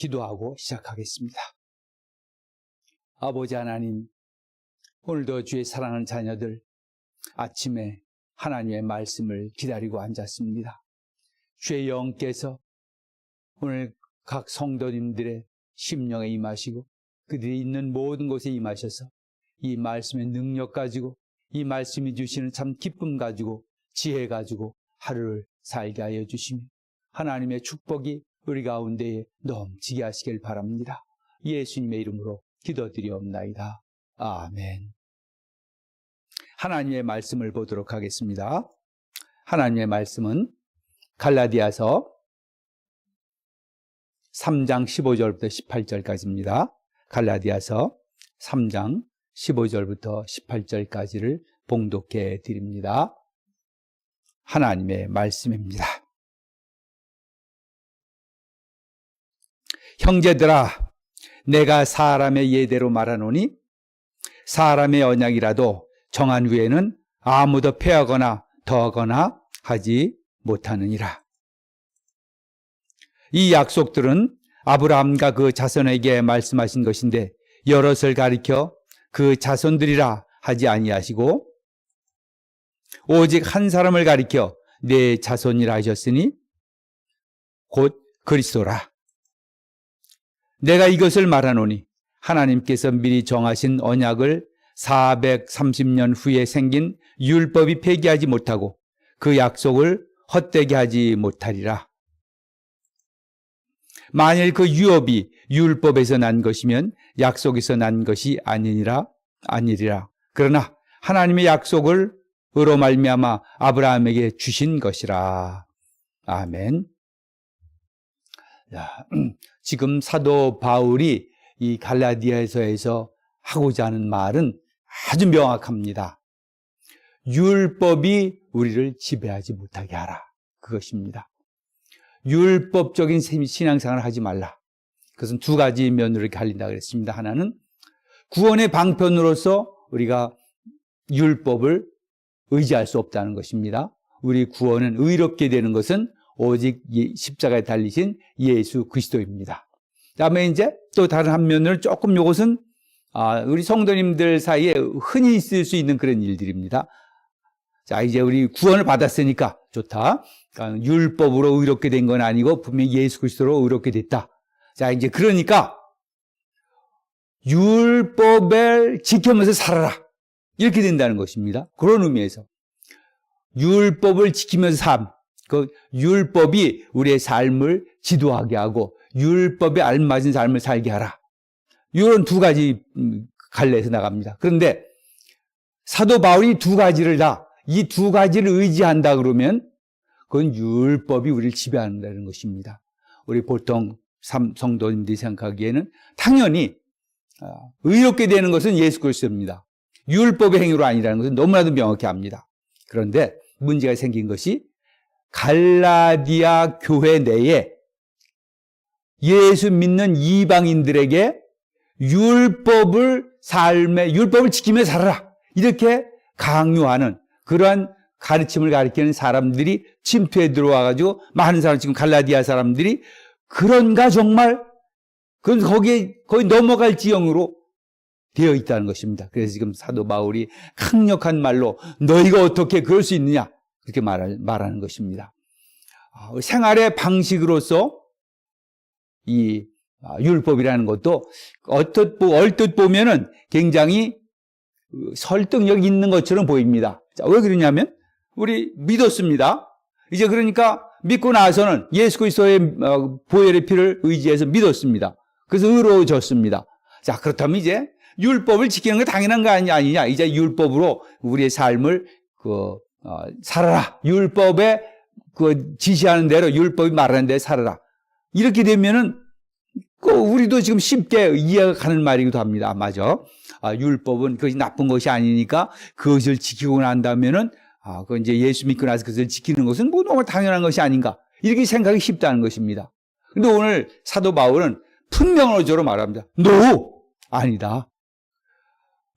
기도하고 시작하겠습니다. 아버지 하나님, 오늘도 주의 사랑하는 자녀들 아침에 하나님의 말씀을 기다리고 앉았습니다. 주의 영께서 오늘 각 성도님들의 심령에 임하시고 그들이 있는 모든 곳에 임하셔서 이 말씀의 능력 가지고 이 말씀이 주시는 참 기쁨 가지고 지혜 가지고 하루를 살게 하여 주시며 하나님의 축복이 우리 가운데에 넘치게 하시길 바랍니다. 예수님의 이름으로 기도드리옵나이다. 아멘. 하나님의 말씀을 보도록 하겠습니다. 하나님의 말씀은 갈라디아서 3장 15절부터 18절까지입니다. 갈라디아서 3장 15절부터 18절까지를 봉독해 드립니다. 하나님의 말씀입니다. 형제들아, 내가 사람의 예대로 말하노니 사람의 언약이라도 정한 후에는 아무도 패하거나 더하거나 하지 못하느니라. 이 약속들은 아브라함과 그 자손에게 말씀하신 것인데 여럿을 가리켜 그 자손들이라 하지 아니하시고 오직 한 사람을 가리켜 내 자손이라 하셨으니 곧 그리스도라. 내가 이것을 말하노니 하나님께서 미리 정하신 언약을 430년 후에 생긴 율법이 폐기하지 못하고 그 약속을 헛되게 하지 못하리라. 만일 그 유업이 율법에서 난 것이면 약속에서 난 것이 아니리라. 그러나 하나님의 약속을 으로 말미암아 아브라함에게 주신 것이라. 아멘. 지금 사도 바울이 이 갈라디아서에서 하고자 하는 말은 아주 명확합니다. 율법이 우리를 지배하지 못하게 하라. 그것입니다. 율법적인 신앙생활을 하지 말라. 그것은 두 가지 면으로 갈린다 그랬습니다. 하나는 구원의 방편으로서 우리가 율법을 의지할 수 없다는 것입니다. 우리 구원은 의롭게 되는 것은 오직 십자가에 달리신 예수 그리스도입니다. 다음에 이제 또 다른 한 면으로 조금 이것은 우리 성도님들 사이에 흔히 있을 수 있는 그런 일들입니다. 자, 이제 우리 구원을 받았으니까 좋다. 그러니까 율법으로 의롭게 된 건 아니고 분명히 예수 그리스도로 의롭게 됐다. 자, 이제 그러니까 율법을 지키면서 살아라. 이렇게 된다는 것입니다. 그런 의미에서 율법을 지키면서 삶, 그 율법이 우리의 삶을 지도하게 하고 율법에 알맞은 삶을 살게 하라. 이런 두 가지 갈래에서 나갑니다. 그런데 사도 바울이 두 가지를 다, 이 두 가지를 의지한다 그러면 그건 율법이 우리를 지배한다는 것입니다. 우리 보통 성도님들이 생각하기에는 당연히 의롭게 되는 것은 예수 그리스도입니다. 율법의 행위로 아니라는 것은 너무나도 명확히 압니다. 그런데 문제가 생긴 것이 갈라디아 교회 내에 예수 믿는 이방인들에게 율법을 지키며 살아라. 이렇게 강요하는 그러한 가르침을 가리키는 사람들이 침투해 들어와가지고 많은 사람, 지금 갈라디아 사람들이 그런가 정말? 그건 거기에 거의 넘어갈 지형으로 되어 있다는 것입니다. 그래서 지금 사도 바울이 강력한 말로 너희가 어떻게 그럴 수 있느냐? 그렇게 말하는 것입니다. 생활의 방식으로서 이 율법이라는 것도 얼뜻 보면은 굉장히 설득력 있는 것처럼 보입니다. 자, 왜 그러냐면 우리 믿었습니다. 이제 그러니까 믿고 나서는 예수 그리스도의 보혈의 피를 의지해서 믿었습니다. 그래서 의로워졌습니다. 자, 그렇다면 이제 율법을 지키는 게 당연한 거 아니냐? 이제 율법으로 우리의 삶을 살아라. 율법에 지시하는 대로 율법이 말하는 대로 살아라. 이렇게 되면은 우리도 지금 쉽게 이해가 가는 말이기도 합니다. 맞아. 율법은 그것이 나쁜 것이 아니니까 그것을 지키고 난다면은 그 이제 예수 믿고 나서 그것을 지키는 것은 뭐 너무 당연한 것이 아닌가. 이렇게 생각이 쉽다는 것입니다. 근데 오늘 사도 바울은 분명어조로 말합니다. No! 아니다.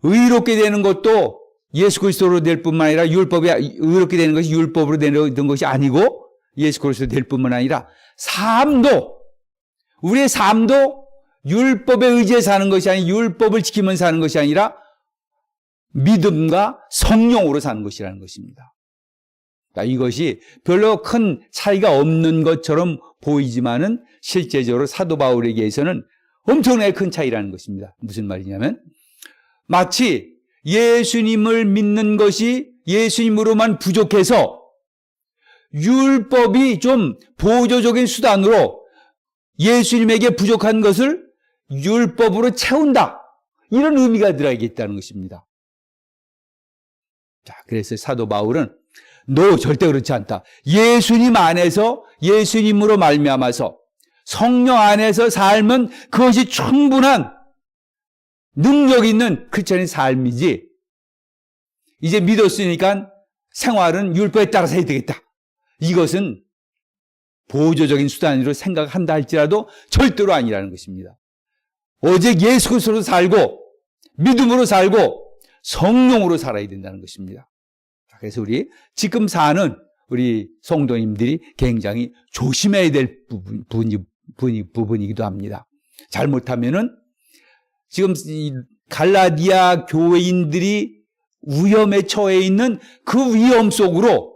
의롭게 되는 것도 예수 그리스도로 될 뿐만 아니라 의롭게 되는 것이 율법으로 되는 것이 아니고 예수 그리스도로 될 뿐만 아니라 삶도 우리의 삶도 율법에 의지해 사는 것이 아니라 율법을 지키면서 사는 것이 아니라 믿음과 성령으로 사는 것이라는 것입니다. 이것이 별로 큰 차이가 없는 것처럼 보이지만은 실제적으로 사도 바울에게서는 엄청나게 큰 차이라는 것입니다. 무슨 말이냐면 마치 예수님을 믿는 것이 예수님으로만 부족해서 율법이 좀 보조적인 수단으로 예수님에게 부족한 것을 율법으로 채운다. 이런 의미가 들어있다는 것입니다. 자, 그래서 사도 바울은 너 절대 그렇지 않다. 예수님 안에서 예수님으로 말미암아서 성령 안에서 살면 그것이 충분한 능력 있는 크리스천의 삶이지. 이제 믿었으니까 생활은 율법에 따라서 해야 되겠다. 이것은 보조적인 수단으로 생각한다 할지라도 절대로 아니라는 것입니다. 오직 예수 그리스도로 살고 믿음으로 살고 성령으로 살아야 된다는 것입니다. 그래서 우리 지금 사는 우리 성도님들이 굉장히 조심해야 될 부분이기도 합니다. 잘못하면은 지금 이 갈라디아 교회인들이 위험에 처해 있는 그 위험 속으로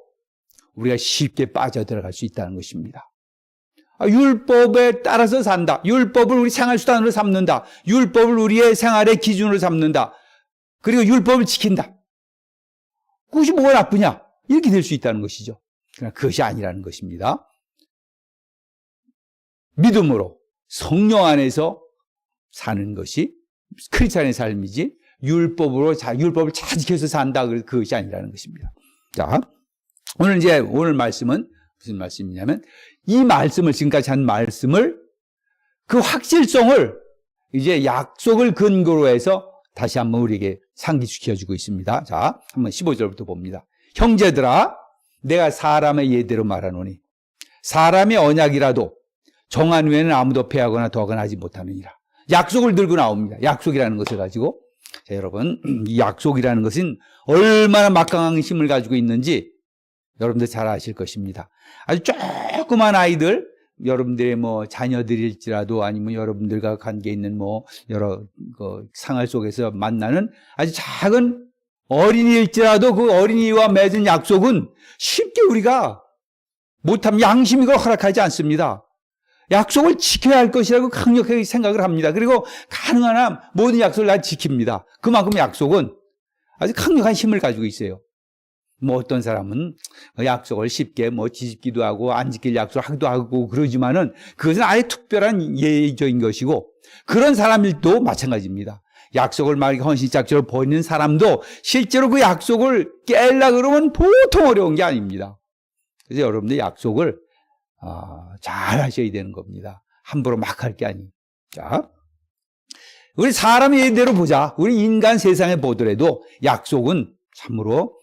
우리가 쉽게 빠져들어갈 수 있다는 것입니다. 율법에 따라서 산다. 율법을 우리 생활수단으로 삼는다. 율법을 우리의 생활의 기준으로 삼는다. 그리고 율법을 지킨다. 그것이 뭐가 나쁘냐? 이렇게 될 수 있다는 것이죠. 그러나 그것이 아니라는 것입니다. 믿음으로 성령 안에서 사는 것이 크리스찬의 삶이지 율법을 잘 지켜서 산다. 그것이 아니라는 것입니다. 자, 오늘 말씀은 무슨 말씀이냐면 이 말씀을 지금까지 한 말씀을 그 확실성을 이제 약속을 근거로 해서 다시 한번 우리에게 상기시켜주고 있습니다. 자, 한번 15절부터 봅니다. 형제들아, 내가 사람의 예대로 말하노니 사람의 언약이라도 정한 후에는 아무도 패하거나 더하거나 하지 못하느니라. 약속을 들고 나옵니다. 약속이라는 것을 가지고. 자, 여러분, 이 약속이라는 것은 얼마나 막강한 힘을 가지고 있는지 여러분들 잘 아실 것입니다. 아주 조그만 아이들, 여러분들의 자녀들일지라도 아니면 여러분들과 관계 있는 여러 생활 속에서 만나는 아주 작은 어린이일지라도 그 어린이와 맺은 약속은 쉽게 우리가 못하면 양심이 그걸 허락하지 않습니다. 약속을 지켜야 할 것이라고 강력하게 생각을 합니다. 그리고 가능한 한 모든 약속을 다 지킵니다. 그만큼 약속은 아주 강력한 힘을 가지고 있어요. 어떤 사람은 약속을 쉽게 뒤집기도 하고 안 지킬 약속을 하기도 하고 그러지만은 그것은 아예 특별한 예의적인 것이고 그런 사람들도 마찬가지입니다. 약속을 막 헌신짝지로 버리는 사람도 실제로 그 약속을 깨려고 그러면 보통 어려운 게 아닙니다. 그래서 여러분들 약속을 잘 하셔야 되는 겁니다. 함부로 막 할 게 아니에요. 자, 우리 사람의 예대로 보자. 우리 인간 세상에 보더라도 약속은 참으로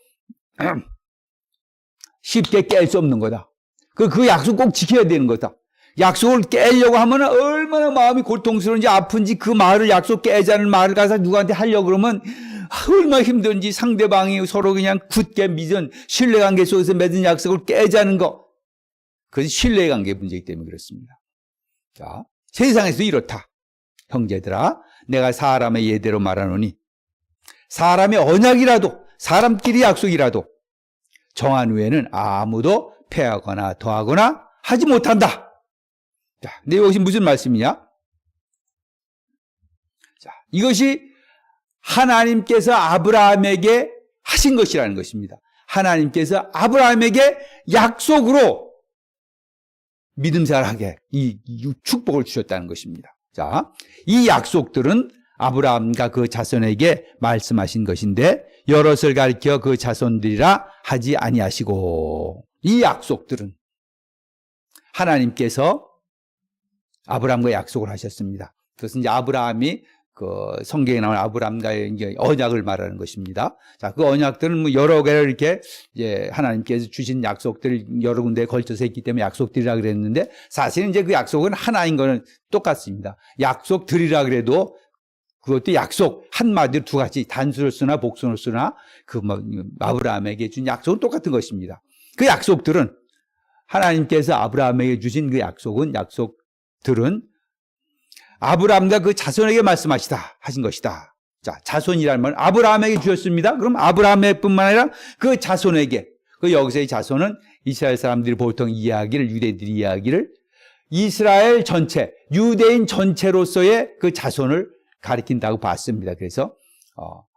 쉽게 깰 수 없는 거다. 그 약속 꼭 지켜야 되는 거다. 약속을 깨려고 하면 얼마나 마음이 고통스러운지 아픈지 그 말을 약속 깨자는 말을 가서 누구한테 하려고 그러면 얼마나 힘든지 상대방이 서로 그냥 굳게 믿은 신뢰관계 속에서 맺은 약속을 깨자는 거. 그것이 신뢰관계 문제이기 때문에 그렇습니다. 자, 세상에서 이렇다. 형제들아, 내가 사람의 예대로 말하노니 사람의 언약이라도 사람끼리 약속이라도 정한 후에는 아무도 패하거나 더하거나 하지 못한다. 자, 근데 이것이 무슨 말씀이냐? 자, 이것이 하나님께서 아브라함에게 하신 것이라는 것입니다. 하나님께서 아브라함에게 약속으로 믿음 생활하게 이 축복을 주셨다는 것입니다. 자, 이 약속들은 아브라함과 그 자손에게 말씀하신 것인데 여럿을 가리켜 그 자손들이라 하지 아니하시고 이 약속들은 하나님께서 아브라함과 약속을 하셨습니다. 그것은 이제 아브라함이 그 성경에 나오는 아브라함과의 이제 언약을 말하는 것입니다. 자, 그 언약들은 여러 개를 이렇게 이제 하나님께서 주신 약속들을 여러 군데에 걸쳐서 했기 때문에 약속들이라 그랬는데 사실은 이제 그 약속은 하나인 거는 똑같습니다. 약속들이라 그래도 그것도 약속 한마디로 두 가지 단수를 쓰나 복수를 쓰나 그 아브라함에게 준 약속은 똑같은 것입니다. 그 약속들은 하나님께서 아브라함에게 주신 그 약속들은 아브라함과 그 자손에게 말씀하시다 하신 것이다. 자, 자손이라는 말은 아브라함에게 주셨습니다. 그럼 아브라함의 뿐만 아니라 그 자손에게, 그 여기서의 자손은 이스라엘 사람들이 보통 이야기를, 유대인들이 이야기를 이스라엘 전체, 유대인 전체로서의 그 자손을 가리킨다고 봤습니다. 그래서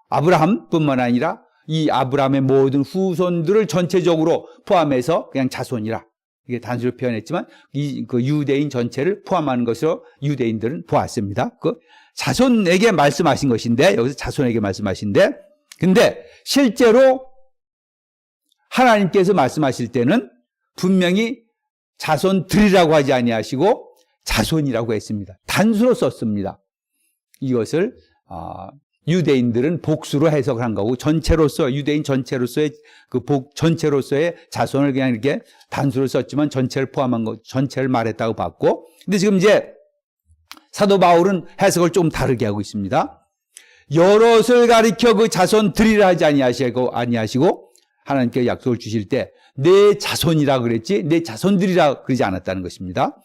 아브라함뿐만 아니라 이 아브라함의 모든 후손들을 전체적으로 포함해서 그냥 자손이라, 이게 단수로 표현했지만 그 유대인 전체를 포함하는 것으로 유대인들은 보았습니다. 그 자손에게 말씀하신 것인데, 여기서 자손에게 말씀하신데, 근데 실제로 하나님께서 말씀하실 때는 분명히 자손들이라고 하지 아니하시고 자손이라고 했습니다. 단수로 썼습니다. 이것을 유대인들은 복수로 해석을 한 거고, 전체로서, 유대인 전체로서의 전체로서의 자손을 그냥 이렇게 단수로 썼지만 전체를 포함한 거, 전체를 말했다고 봤고, 근데 지금 이제 사도 바울은 해석을 좀 다르게 하고 있습니다. 여럿을 가리켜 그 자손들이라 하지 아니하시고 하나님께 약속을 주실 때 내 자손이라 그랬지 내 자손들이라 그러지 않았다는 것입니다.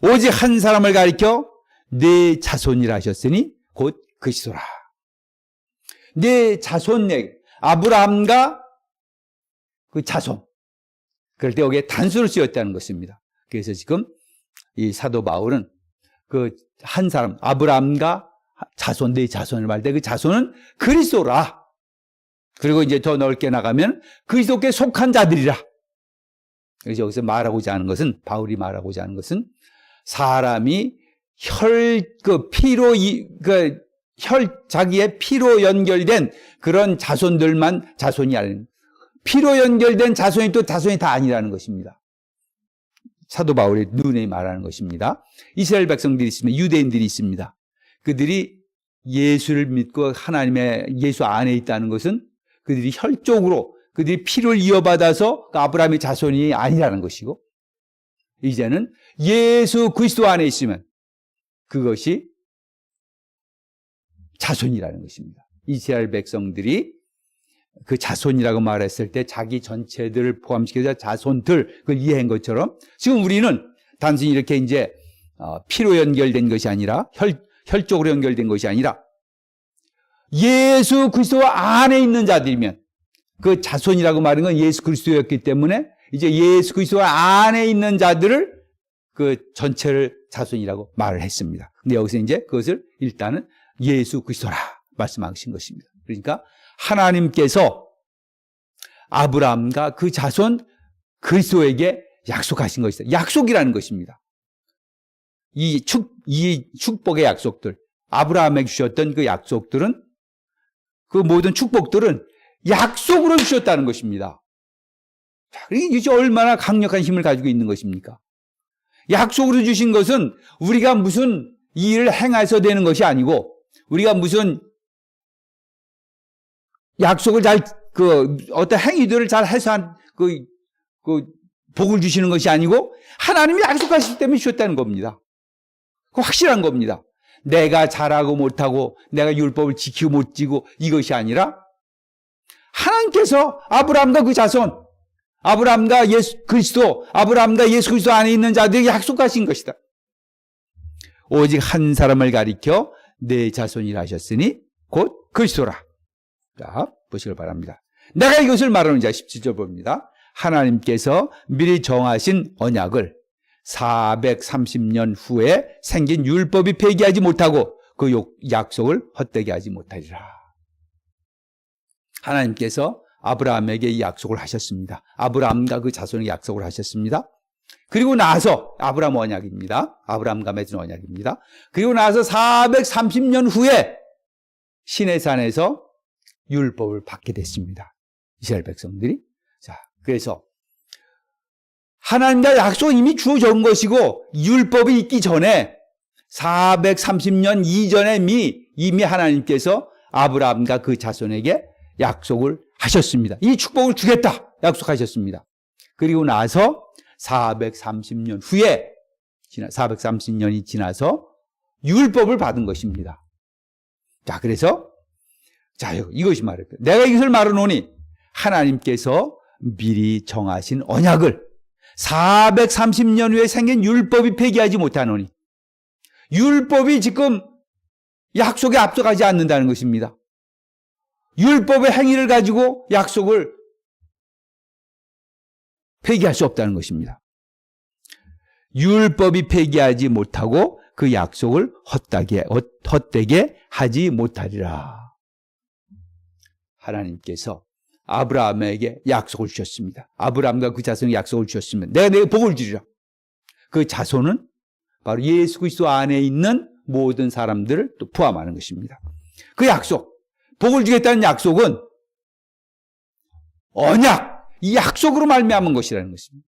오직 한 사람을 가리켜 내 자손이라 하셨으니 곧 그리스도라. 내 자손에게, 아브라함과 그 자손, 그럴 때 여기에 단수를 쓰였다는 것입니다. 그래서 지금 이 사도 바울은 그 한 사람, 아브라함과 자손, 내 자손을 말할 때 그 자손은 그리스도라. 그리고 이제 더 넓게 나가면 그리스도께 속한 자들이라. 그래서 여기서 말하고자 하는 것은, 바울이 말하고자 하는 것은 사람이 자기의 피로 연결된 그런 자손들만 자손이 아닌, 피로 연결된 자손이 또 자손이 다 아니라는 것입니다. 사도 바울의 눈에 말하는 것입니다. 이스라엘 백성들이 있으면 유대인들이 있습니다. 그들이 예수를 믿고 하나님의 예수 안에 있다는 것은 그들이 혈족으로, 그들이 피를 이어받아서 아브라함의 자손이 아니라는 것이고, 이제는 예수 그리스도 안에 있으면 그것이 자손이라는 것입니다. 이스라엘 백성들이 그 자손이라고 말했을 때 자기 전체들을 포함시켜서 자손들, 그걸 이해한 것처럼 지금 우리는 단순히 이렇게 이제 피로 연결된 것이 아니라 혈족으로 연결된 것이 아니라 예수 그리스도 안에 있는 자들이면, 그 자손이라고 말하는 건 예수 그리스도였기 때문에 이제 예수 그리스도 안에 있는 자들을 그 전체를 자손이라고 말을 했습니다. 근데 여기서 이제 그것을 일단은 예수 그리스도라 말씀하신 것입니다. 그러니까 하나님께서 아브라함과 그 자손 그리스도에게 약속하신 것이다. 약속이라는 것입니다. 이 축복의 약속들, 아브라함에게 주셨던 그 약속들은, 그 모든 축복들은 약속으로 주셨다는 것입니다. 이게 얼마나 강력한 힘을 가지고 있는 것입니까? 약속으로 주신 것은 우리가 무슨 일을 행해서 되는 것이 아니고, 우리가 무슨 약속을 어떤 행위들을 잘 해서 복을 주시는 것이 아니고, 하나님이 약속하실 때문에 주셨다는 겁니다. 확실한 겁니다. 내가 잘하고 못하고, 내가 율법을 지키고 못 지키고, 이것이 아니라, 하나님께서 아브라함과 그 자손, 아브라함과 예수 그리스도, 아브라함과 예수 그리스도 안에 있는 자들에게 약속하신 것이다. 오직 한 사람을 가리켜 내 자손이라 하셨으니 곧 그리스도라. 자, 보시길 바랍니다. 내가 이것을 말하는 자 17절 봅니다. 하나님께서 미리 정하신 언약을 430년 후에 생긴 율법이 폐기하지 못하고 그 약속을 헛되게 하지 못하리라. 하나님께서 아브라함에게 이 약속을 하셨습니다. 아브라함과 그 자손에게 약속을 하셨습니다. 그리고 나서 아브라함 언약입니다. 아브라함과 맺은 언약입니다. 그리고 나서 430년 후에 시내산에서 율법을 받게 됐습니다. 이스라엘 백성들이. 자, 그래서 하나님과 약속은 이미 주어져 온 것이고, 율법이 있기 전에 430년 이전에 이미 하나님께서 아브라함과 그 자손에게 약속을 하셨습니다. 이 축복을 주겠다 약속하셨습니다. 그리고 나서 430년 후에 430년이 지나서 율법을 받은 것입니다. 자, 그래서 이것이 말이에요. 내가 이것을 말하노니 하나님께서 미리 정하신 언약을 430년 후에 생긴 율법이 폐기하지 못하노니 율법이 지금 약속에 앞서가지 않는다는 것입니다. 율법의 행위를 가지고 약속을 폐기할 수 없다는 것입니다. 율법이 폐기하지 못하고 그 약속을 헛되게 하지 못하리라. 하나님께서 아브라함에게 약속을 주셨습니다. 아브라함과 그 자손에게 약속을 주셨으면 내가 너에게 복을 주리라. 그 자손은 바로 예수 그리스도 안에 있는 모든 사람들을 또 포함하는 것입니다. 그 약속, 복을 주겠다는 약속은 언약, 이 약속으로 말미암은 것이라는 것입니다.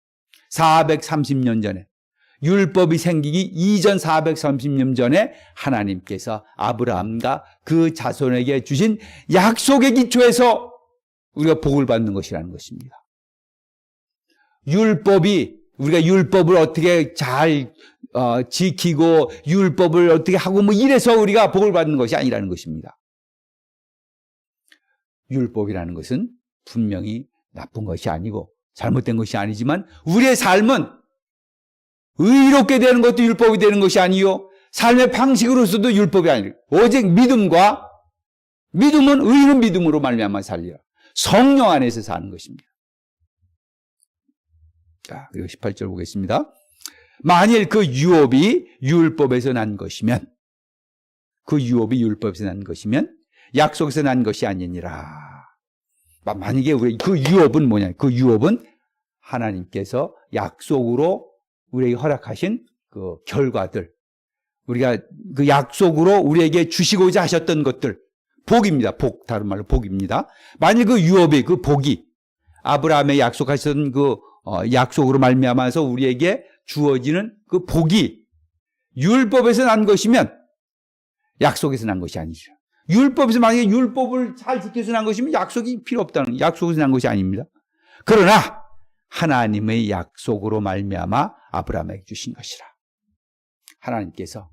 430년 전에 율법이 생기기 이전 430년 전에 하나님께서 아브라함과 그 자손에게 주신 약속의 기초에서 우리가 복을 받는 것이라는 것입니다. 우리가 율법을 어떻게 잘 지키고 율법을 어떻게 하고 뭐 이래서 우리가 복을 받는 것이 아니라는 것입니다. 율법이라는 것은 분명히 나쁜 것이 아니고 잘못된 것이 아니지만 우리의 삶은 의롭게 되는 것도 율법이 되는 것이 아니요 삶의 방식으로서도 율법이 아니에요. 오직 믿음은 의인은 믿음으로 말미암아 살리라. 성령 안에서 사는 것입니다. 자, 그리고 18절 보겠습니다. 만일 그 유업이 율법에서 난 것이면 약속에서 난 것이 아니니라. 만약에 그 유업은 뭐냐? 그 유업은 하나님께서 약속으로 우리에게 허락하신 그 결과들, 우리가 그 약속으로 우리에게 주시고자 하셨던 것들, 복입니다. 복, 다른 말로 복입니다. 만일 그 유업이, 그 복이 아브라함에 약속하셨던 그 약속으로 말미암아서 우리에게 주어지는 그 복이 율법에서 난 것이면 약속에서 난 것이 아니죠. 율법에서 만약에 율법을 잘 지켜서 난 것이면 약속이 필요 없다는, 약속에서 난 것이 아닙니다. 그러나 하나님의 약속으로 말미암아 아브라함에게 주신 것이라. 하나님께서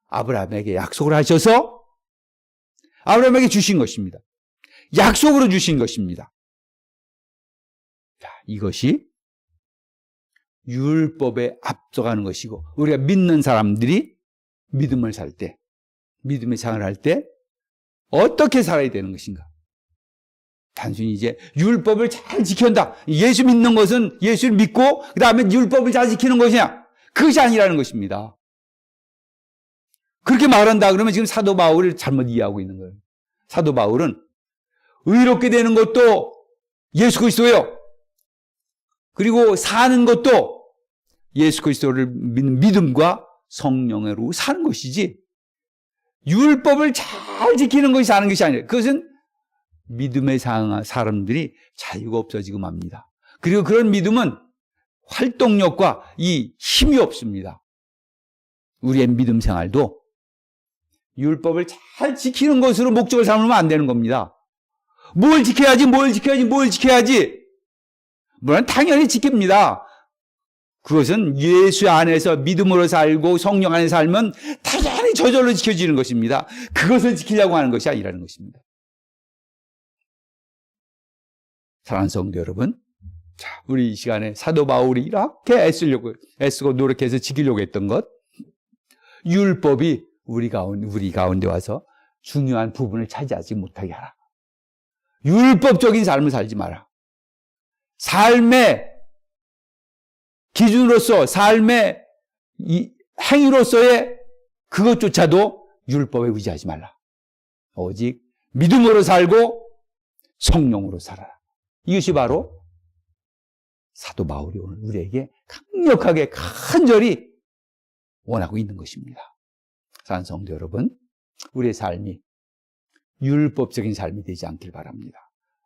아브라함에게 약속을 하셔서 아브라함에게 주신 것입니다. 약속으로 주신 것입니다. 자, 이것이 율법에 앞서가는 것이고 우리가 믿는 사람들이 믿음을 살 때, 믿음의 생활을 할 때 어떻게 살아야 되는 것인가? 단순히 이제 율법을 잘 지킨다. 예수 믿는 것은 예수를 믿고 그 다음에 율법을 잘 지키는 것이냐? 그것이 아니라는 것입니다. 그렇게 말한다 그러면 지금 사도 바울을 잘못 이해하고 있는 거예요. 사도 바울은 의롭게 되는 것도 예수 그리스도예요. 그리고 사는 것도 예수 그리스도를 믿는 믿음과 성령으로 사는 것이지 율법을 잘 지키는 것이 사는 것이 아니에요. 그것은 믿음의 사람들이 자유가 없어지고 맙니다. 그리고 그런 믿음은 활동력과 이 힘이 없습니다. 우리의 믿음 생활도 율법을 잘 지키는 것으로 목적을 삼으면 안 되는 겁니다. 뭘 지켜야지. 물론 당연히 지킵니다. 그것은 예수 안에서 믿음으로 살고 성령 안에 살면 당연히 저절로 지켜지는 것입니다. 그것을 지키려고 하는 것이 아니라는 것입니다. 사랑하는 성도 여러분, 자, 우리 이 시간에 사도 바울이 이렇게 애쓰고 노력해서 지키려고 했던 것, 율법이 우리 가운데 와서 중요한 부분을 차지하지 못하게 하라. 율법적인 삶을 살지 마라. 삶의 기준으로서, 삶의 행위로서의 그것조차도 율법에 의지하지 말라. 오직 믿음으로 살고 성령으로 살아라. 이것이 바로 사도 바울이 오늘 우리에게 강력하게 간절히 원하고 있는 것입니다. 사랑하는 성도 여러분, 우리의 삶이 율법적인 삶이 되지 않길 바랍니다.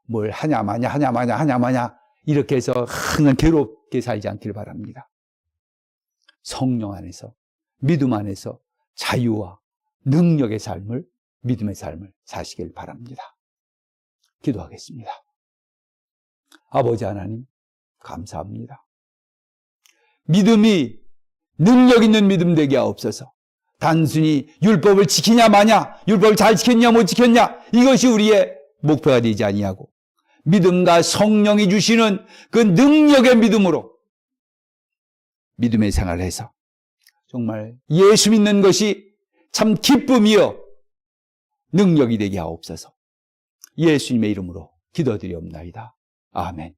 뭘 하냐 마냐 이렇게 해서 항상 괴롭게 살지 않길 바랍니다. 성령 안에서, 믿음 안에서 자유와 능력의 삶을, 믿음의 삶을 사시길 바랍니다. 기도하겠습니다. 아버지 하나님, 감사합니다. 믿음이 능력 있는 믿음 되게 하옵소서. 단순히 율법을 지키냐 마냐, 율법을 잘 지켰냐 못 지켰냐, 이것이 우리의 목표가 되지 아니하고 믿음과 성령이 주시는 그 능력의 믿음으로 믿음의 생활을 해서 정말 예수 믿는 것이 참 기쁨이요 능력이 되게 하옵소서. 예수님의 이름으로 기도드리옵나이다. 아멘.